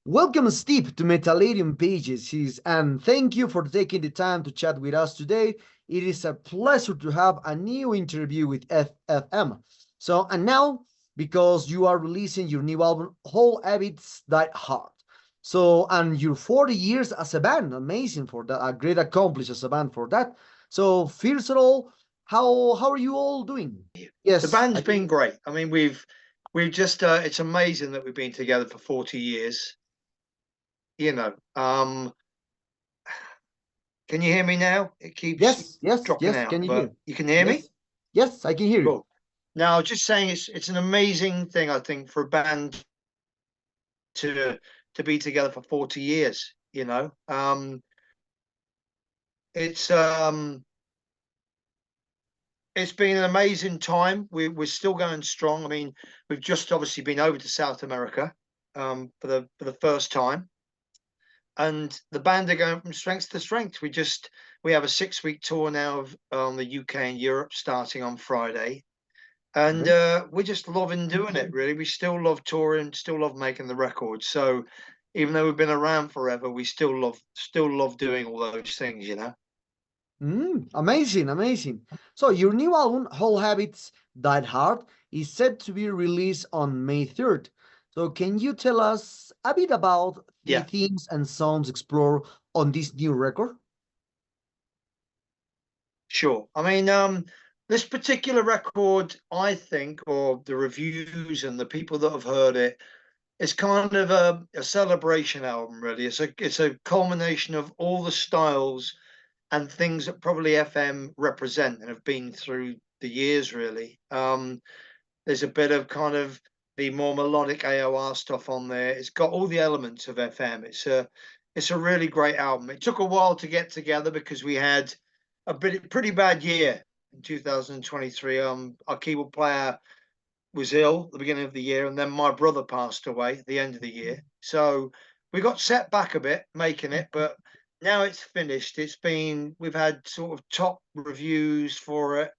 Welcome, Steve, to Metallarium Pages, and thank you for taking the time to chat with us today. It is a pleasure to have a new interview with FFM. So, and now, because you are releasing your new album, Whole Habits Die Hard. So, and your 40 years as a band, amazing for that, a great accomplishment as a band for that. So, first of all, how are you all doing? The Yes, band's been great. I mean, we've just it's amazing that we've been together for 40 years. You know, can you hear me now? It keeps dropping yes. out, Can you but hear? you can hear me? Yes, yes, I can hear you. Cool. Now, just saying it's an amazing thing, I think, for a band to be together for 40 years, you know. It's it's been an amazing time. We're still going strong. I mean, we've just obviously been over to South America for the first time, and the band are going from strength to strength. We have a 6 week tour now of the UK and Europe starting on Friday, and Okay. we're just loving doing it. Really, we still love touring, still love making the records. So even though we've been around forever, we still love doing all those things. You know. Amazing, amazing. So your new album, Whole Habits Died Hard, is set to be released on May 3rd. So can you tell us a bit about the Yeah. themes and songs explored on this new record? Sure. I mean, this particular record, I think, or the reviews and the people that have heard it, it's kind of a celebration album, really. It's a culmination of all the styles and things that probably FM represent and have been through the years, really. There's a bit of kind of the more melodic AOR stuff on there. It's got all the elements of FM. It's a really great album. It took a while to get together because we had pretty bad year in 2023. Our keyboard player was ill at the beginning of the year, and then my brother passed away at the end of the year. So we got set back a bit making it, but now it's finished. We've had sort of top reviews for it,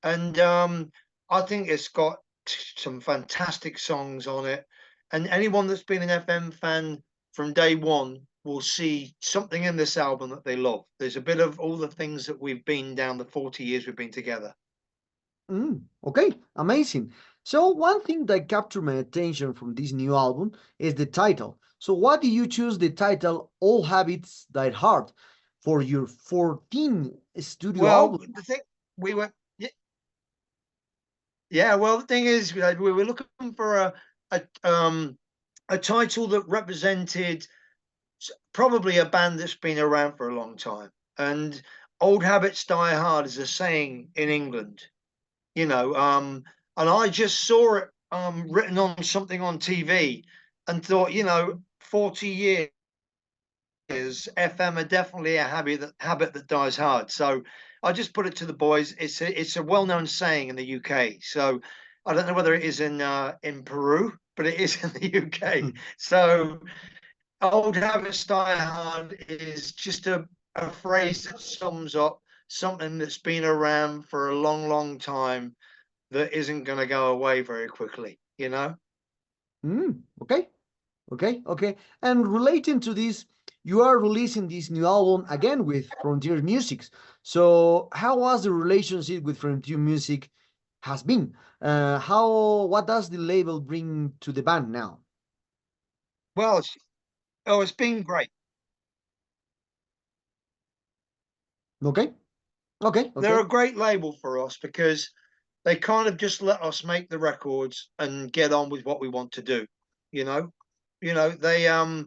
and I think it's got some fantastic songs on it. And anyone that's been an FM fan from day one will see something in this album that they love. There's a bit of all the things that we've been down the 40 years we've been together. Okay, amazing. So one thing that captured my attention from this new album is the title. So why did you choose the title All Habits Die Hard for your 14 studio Well, album? the thing we were, yeah. Well, the thing is, we were looking for a title that represented probably a band that's been around for a long time. And old habits die hard is a saying in England, you know. And I just saw it written on something on TV and thought, 40 years FM are definitely a habit that dies hard. So I just put it to the boys. It's a well-known saying in the UK. So I don't know whether it is in Peru, but it is in the UK. So old habits die hard is just a phrase that sums up something that's been around for a long, long time that isn't going to go away very quickly, you know? Okay, okay. And relating to this, you are releasing this new album again with Frontier Music. So how was the relationship with Frontier Music has been? What does the label bring to the band now? Well, it's been great. Okay, They're okay. a great label for us because they kind of just let us make the records and get on with what we want to do, you know? They are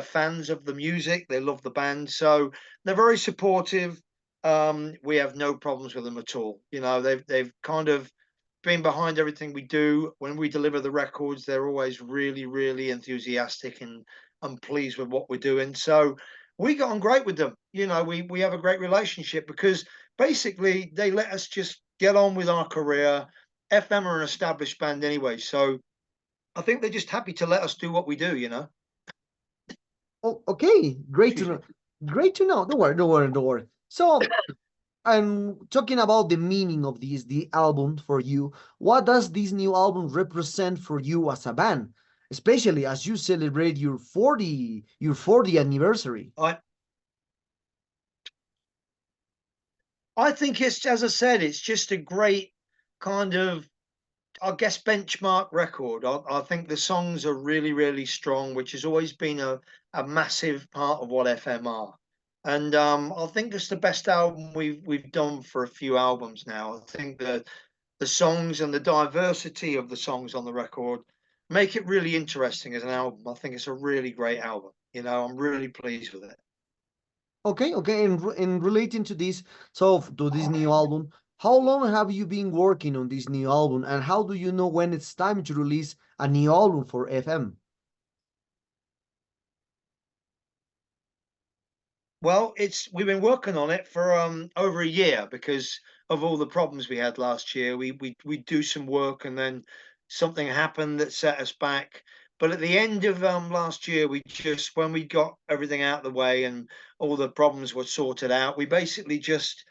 fans of the music, they love the band, so they're very supportive. We have no problems with them at all. They've kind of been behind everything we do. When we deliver the records, they're always really, really enthusiastic and pleased with what we're doing. So we got on great with them. We have a great relationship because basically they let us just get on with our career. FM are an established band anyway, so I think they're just happy to let us do what we do. Oh, okay, great to Excuse me. know. Great to know. Don't worry. So I'm talking about the meaning of the album for you. What does this new album represent for you as a band? especially as you celebrate your 40th anniversary? I think it's, as I said, it's just a great kind of, I guess, benchmark record. I think the songs are really, really strong, which has always been a massive part of what FM are. And I think it's the best album we've done for a few albums now. I think the songs and the diversity of the songs on the record make it really interesting as an album. I think it's a really great album. You know, I'm really pleased with it. Okay, okay. And relating to this, so to this new album, how long have you been working on this new album, and how do you know when it's time to release a new album for FM? Well, it's we've been working on it for over a year because of all the problems we had last year. We do some work and then something happened that set us back. But at the end of last year, we just when we got everything out of the way and all the problems were sorted out, we basically just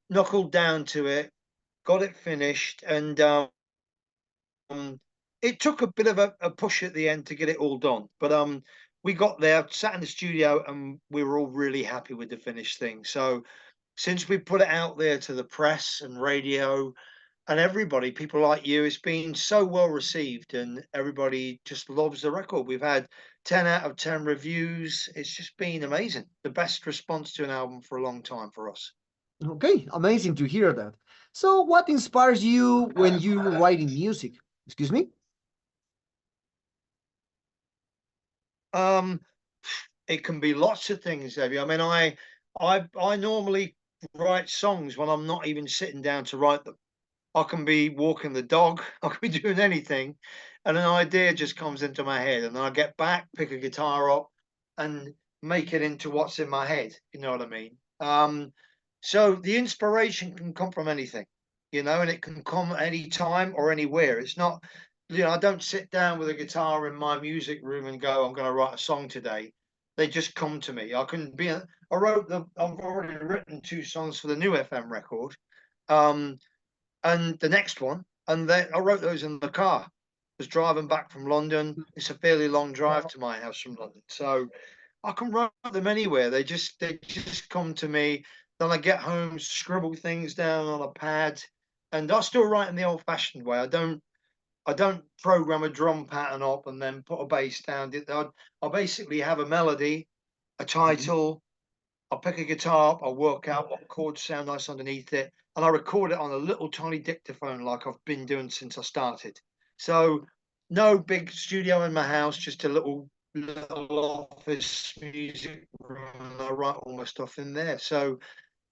knuckled down to it, got it finished, and it took a bit of a push at the end to get it all done. But we got there, sat in the studio, and we were all really happy with the finished thing. So since we put it out there to the press and radio and everybody, people like you, it's been so well received, and everybody just loves the record. We've had 10 out of 10 reviews. It's just been amazing. The best response to an album for a long time for us. Okay, amazing to hear that. So, what inspires you when you're writing music? Excuse me? Um, it can be lots of things, Debbie. I mean, I normally write songs when I'm not even sitting down to write them. I can be walking the dog, I can be doing anything, and an idea just comes into my head, and then I get back, pick a guitar up, and make it into what's in my head. You know what I mean? So the inspiration can come from anything, you know, and it can come any time or anywhere. It's not, you know, I don't sit down with a guitar in my music room and go, I'm going to write a song today. They just come to me. I can be, I've already written 2 songs for the new FM record. Um, and the next one, and then I wrote those in the car. I was driving back from London. It's a fairly long drive to my house from London, so I can write them anywhere. They just come to me. Then I get home, scribble things down on a pad, and I still write in the old-fashioned way. I don't program a drum pattern up and then put a bass down. I basically have a melody, a Mhm. title. I'll pick a guitar up, I'll work out what chords sound nice underneath it, and I record it on a little tiny dictaphone like I've been doing since I started. So no big studio in my house, just a little office music room, and I write all my stuff in there. So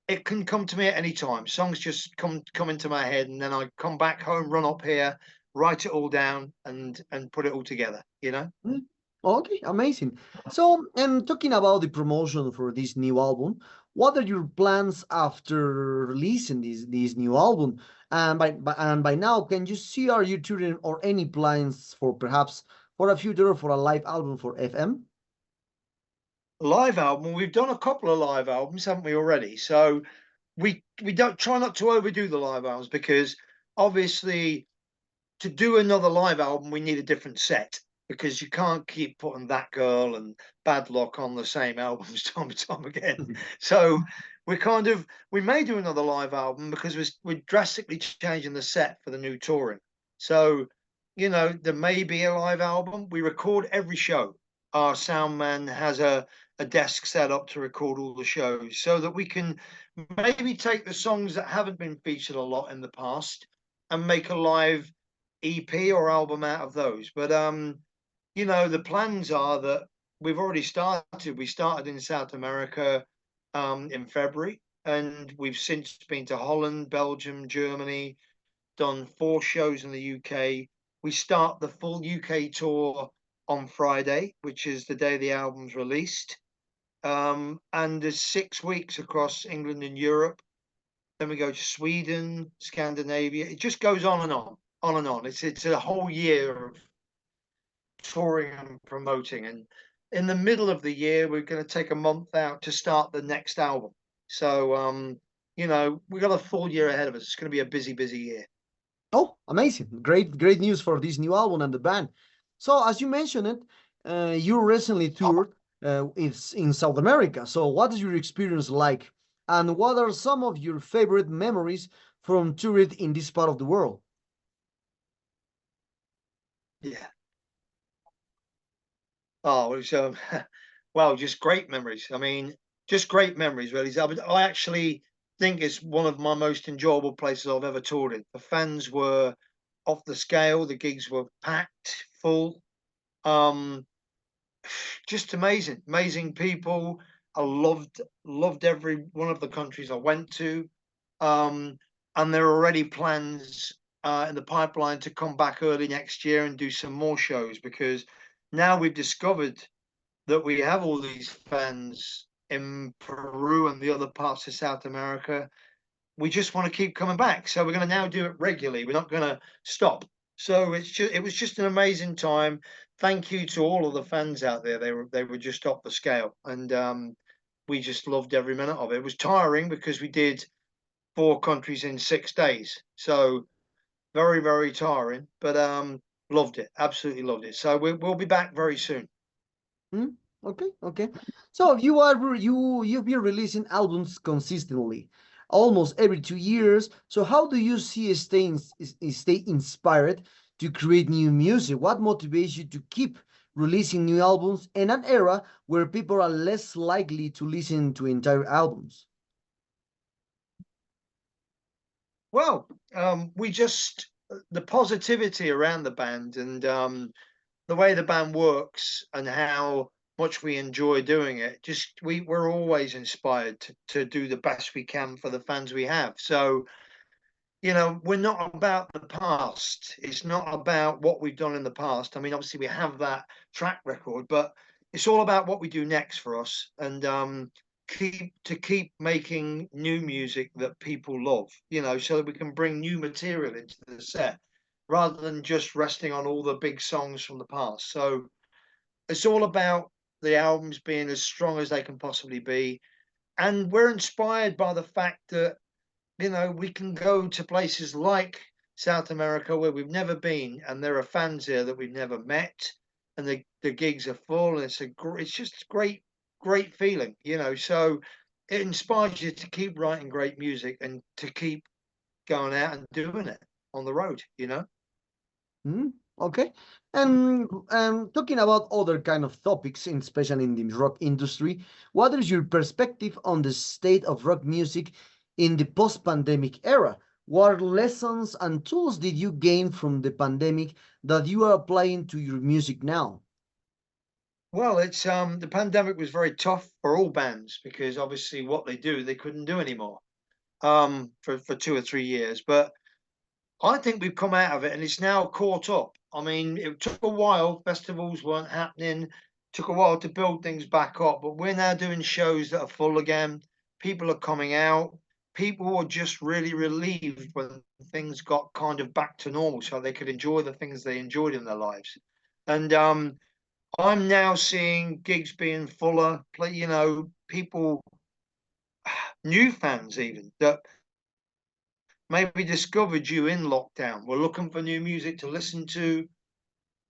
it can come to me at any time. Songs just come into my head, and then I come back home, run up here, write it all down, and put it all together. You know. Mm. Okay, amazing. So, and talking about the promotion for this new album, what are your plans after releasing this new album? And by now, can you see are you touring or any plans for perhaps for a future for a live album for FM? Live album. We've done a couple of live albums, haven't we already? So we don't try not to overdo the live albums because obviously to do another live album we need a different set because you can't keep putting That Girl and Bad Luck on the same albums time and time again. So we may do another live album because we're drastically changing the set for the new touring. So you know there may be a live album. We record every show. Our sound man has a desk set up to record all the shows so that we can maybe take the songs that haven't been featured a lot in the past and make a live EP or album out of those. But you know, the plans are that we've already started. We started in South America in February, and we've since been to Holland, Belgium, Germany, done 4 shows in the UK. We start the full UK tour on Friday, which is the day the album's released. And there's 6 weeks across England and Europe. Then we go to Sweden, Scandinavia. It just goes on and on, on and on. It's a whole year of touring and promoting. And in the middle of the year, we're going to take a month out to start the next album. So you know, we got a full year ahead of us. It's going to be a busy, busy year. Oh, amazing! Great, great news for this new album and the band. So as you mentioned it, you recently toured in South America. So what is your experience like? And what are some of your favorite memories from touring in this part of the world? Yeah. Oh, it was well, just great memories. I mean, just great memories, really. I actually think it's one of my most enjoyable places I've ever toured in. The fans were off the scale. The gigs were packed, full. Um, just amazing, amazing people. I loved every one of the countries I went to. Um, and there are already plans in the pipeline to come back early next year and do some more shows, because now we've discovered that we have all these fans in Peru and the other parts of South America. We just want to keep coming back. So we're going to now do it regularly. We're not going to stop. So it was just an amazing time. Thank you to all of the fans out there. They were just off the scale, and we just loved every minute of it. It was tiring because we did 4 countries in 6 days. So very tiring, but loved it. Absolutely loved it. So we'll be back very soon. Hmm? Okay, okay. So you've been releasing albums consistently, almost every 2 years. So how do you see stay inspired to create new music? What motivates you to keep releasing new albums in an era where people are less likely to listen to entire albums? Well, we just the positivity around the band, and the way the band works and how much we enjoy doing it. Just we're always inspired to do the best we can for the fans we have. So, we're not about the past. It's not about what we've done in the past. I mean, obviously we have that track record, but it's all about what we do next for us, and keep making new music that people love, so that we can bring new material into the set rather than just resting on all the big songs from the past. So it's all about the albums being as strong as they can possibly be. And we're inspired by the fact that, we can go to places like South America where we've never been, and there are fans here that we've never met, and the gigs are full, and it's just a great feeling, So it inspires you to keep writing great music and to keep going out and doing it on the road. Hmm? Okay. And talking about other kind of topics, especially in the rock industry, what is your perspective on the state of rock music in the post-pandemic era? What lessons and tools did you gain from the pandemic that you are applying to your music now? Well, it's the pandemic was very tough for all bands because obviously what they do they couldn't do anymore for 2 or 3 years. But I think we've come out of it and it's now caught up. I mean, it took a while, festivals weren't happening, took a while to build things back up, but we're now doing shows that are full again. People are coming out. People were just really relieved when things got kind of back to normal so they could enjoy the things they enjoyed in their lives. And I'm now seeing gigs being fuller, people, new fans even that maybe discovered you in lockdown. We're looking for new music to listen to.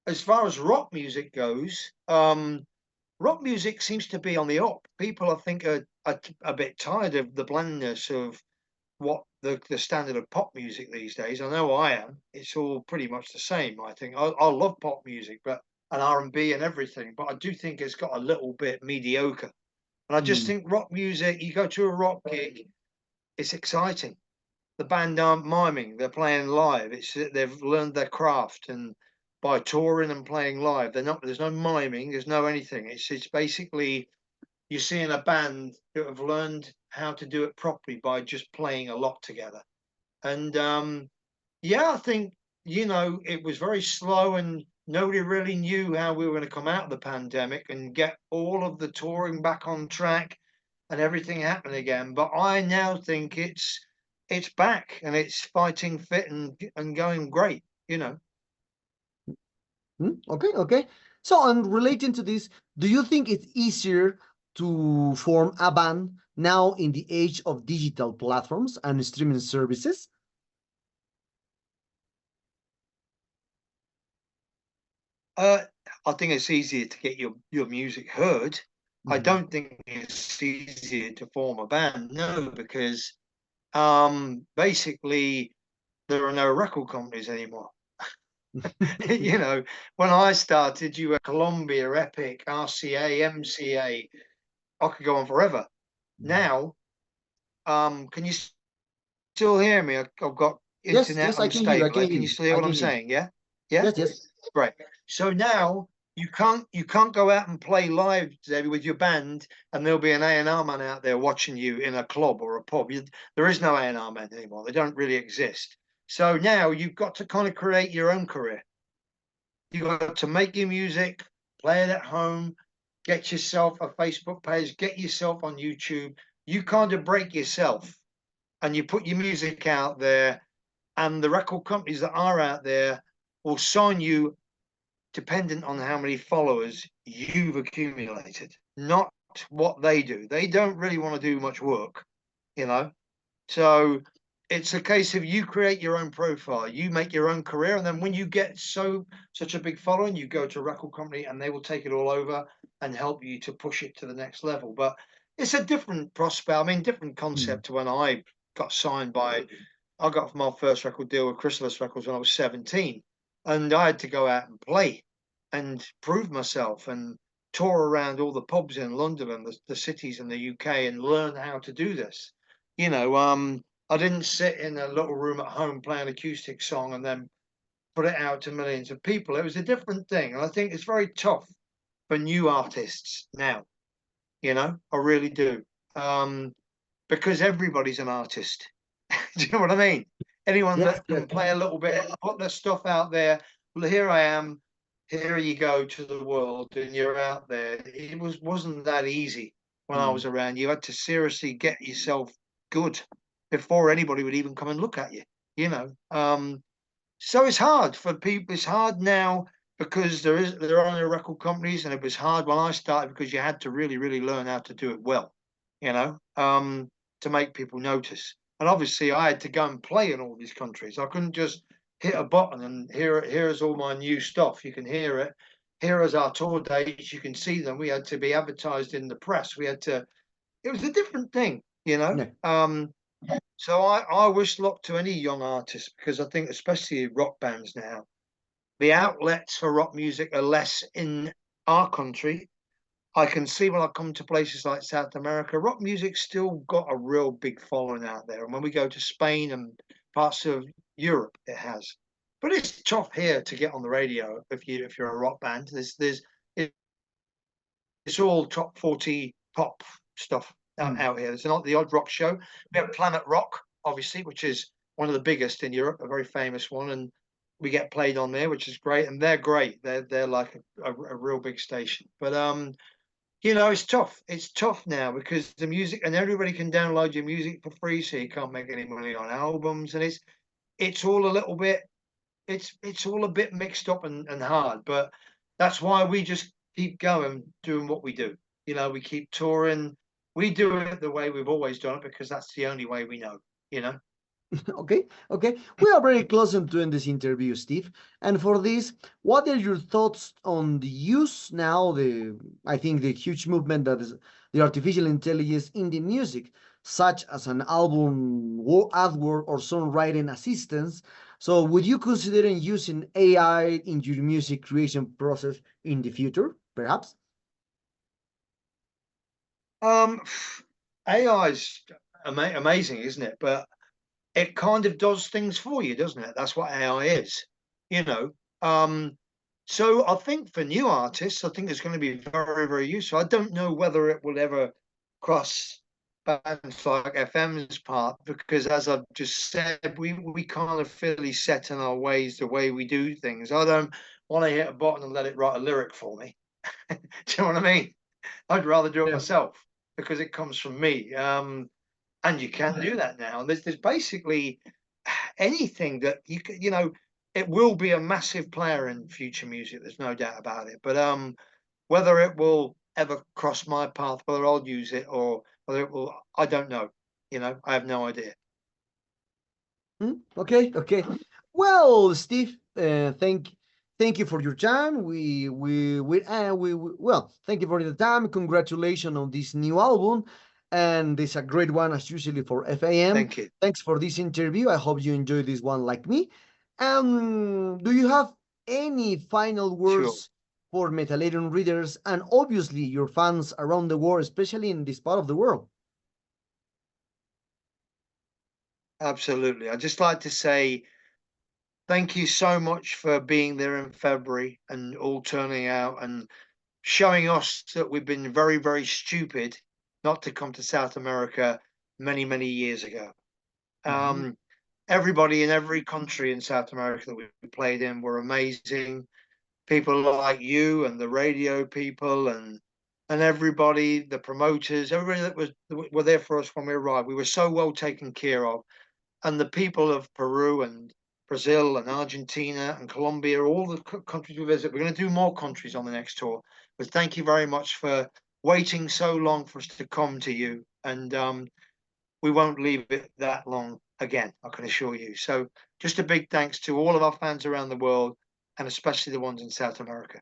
As far as rock music goes, rock music seems to be on the up. People, I think, are a bit tired of the blandness of what the standard of pop music these days. I know I am. It's all pretty much the same. I think I love pop music, but and R&B and everything, but I do think it's got a little bit mediocre. And I just Hmm. think rock music. You go to a rock gig, it's exciting. The band aren't miming; they're playing live. They've learned their craft, and by touring and playing live, they're not. There's no miming. There's no anything. It's basically you're seeing a band that have learned how to do it properly by just playing a lot together. And yeah, I think it was very slow, and nobody really knew how we were going to come out of the pandemic and get all of the touring back on track and everything happen again. But I now think it's back and it's fighting fit and going great. Hmm? Okay, okay. So, and relating to this, do you think it's easier to form a band now in the age of digital platforms and streaming services? I think it's easier to get your music heard. I don't think it's easier to form a band, no, because basically there are no record companies anymore. You know, when I started, you were Columbia, Epic, RCA, MCA. I could go on forever. Now, can you still hear me? I've got Yes, internet yes, I can hear you. I unstable. can hear Can you you. still hear I what can I'm hear you. saying? Yeah, yeah. Yes, yes. Right. So now you can't go out and play live, Debbie, with your band, and there'll be an A&R man out there watching you in a club or a pub. There is no A&R man anymore. They don't really exist. So now you've got to kind of create your own career. You've got to make your music, play it at home, get yourself a Facebook page, get yourself on YouTube. You kind of break yourself and you put your music out there, and the record companies that are out there will sign you dependent on how many followers you've accumulated, not what they do. They don't really want to do much work, you know. So it's a case of you create your own profile, you make your own career, and then when you get such a big following, you go to a record company and they will take it all over and help you to push it to the next level. But it's a different prospect. I mean, different concept to when I got signed by. I got my first record deal with Chrysalis Records when I was 17, and I had to go out and play and prove myself and tour around all the pubs in London and the cities in the UK and learn how to do this. You know, I didn't sit in a little room at home play an acoustic song and then put it out to millions of people. It was a different thing. And I think it's very tough for new artists now, you know, I really do. Because everybody's an artist. Do you know what I mean? Anyone Yes, that yes. can play a little bit, put their stuff out there. Well, here I am. Here you go to the world, and you're out there. It wasn't that easy when I was around. You had to seriously get yourself good before anybody would even come and look at you. You know, so it's hard for people. It's hard now because there are no record companies, and it was hard when I started because you had to really learn how to do it well. You know, to make people notice. And obviously, I had to go and play in all these countries. I couldn't just hit a button and here's all my new stuff. You can hear it. Here is our tour dates. You can see them. We had to be advertised in the press. We had to. It was a different thing, you know. Yeah. So I wish luck to any young artist because I think, especially rock bands now, the outlets for rock music are less in our country. I can see when I come to places like South America, rock music's still got a real big following out there. And when we go to Spain and parts of Europe, it has. But it's tough here to get on the radio if you're a rock band. It's all top 40 pop stuff out here. There's not the odd rock show. We have Planet Rock, obviously, which is one of the biggest in Europe, a very famous one, and we get played on there, which is great. And they're great. They're like a real big station. But you know, it's tough. It's tough now because the music and everybody can download your music for free, so you can't make any money on albums, and it's all a little bit it's all a bit mixed up and hard. But that's why we just keep going, doing what we do. You know, we keep touring. We do it the way we've always done it because that's the only way we know. You know. Okay, okay. We are very close to doing this interview, Steve. And for this, what are your thoughts on the use now, I think the huge movement that is the artificial intelligence in the music, such as an album artwork or songwriting assistance. So would you consider using AI in your music creation process in the future, perhaps? Um, AI is amazing, isn't it? But it kind of does things for you, doesn't it? That's what AI is, you know. So I think for new artists, I think it's going to be very useful. I don't know whether it will ever cross bands like FM's part because, as I've just said, we kind of fairly set in our ways, the way we do things. I don't want to hit a button and let it write a lyric for me. Do you know what I mean? I'd rather do it Yeah. myself because it comes from me. And you can do that now. And there's basically anything that you know, it will be a massive player in future music. There's no doubt about it. But whether it will ever cross my path, whether I'll use it or whether it will, I don't know. You know, I have no idea. Okay, okay. Well, Steve, thank you for your time. Well, thank you for the time. Congratulations on this new album, and it's a great one as usually for FAM. Thank you. Thanks for this interview. I hope you enjoyed this one like me. Do you have any final Sure. words for Metallidium readers and obviously your fans around the world, especially in this part of the world? Absolutely. I'd just like to say thank you so much for being there in February and all turning out and showing us that we've been very, very stupid not to come to South America many, many years ago. Mhm. Everybody in every country in South America that we played in were amazing. People like you and the radio people and everybody, the promoters, everybody that were there for us when we arrived. We were so well taken care of, and the people of Peru and Brazil and Argentina and Colombia, all the countries we visit. We're going to do more countries on the next tour. But thank you very much for waiting so long for us to come to you, and we won't leave it that long again, I can assure you. So just a big thanks to all of our fans around the world, and especially the ones in South America.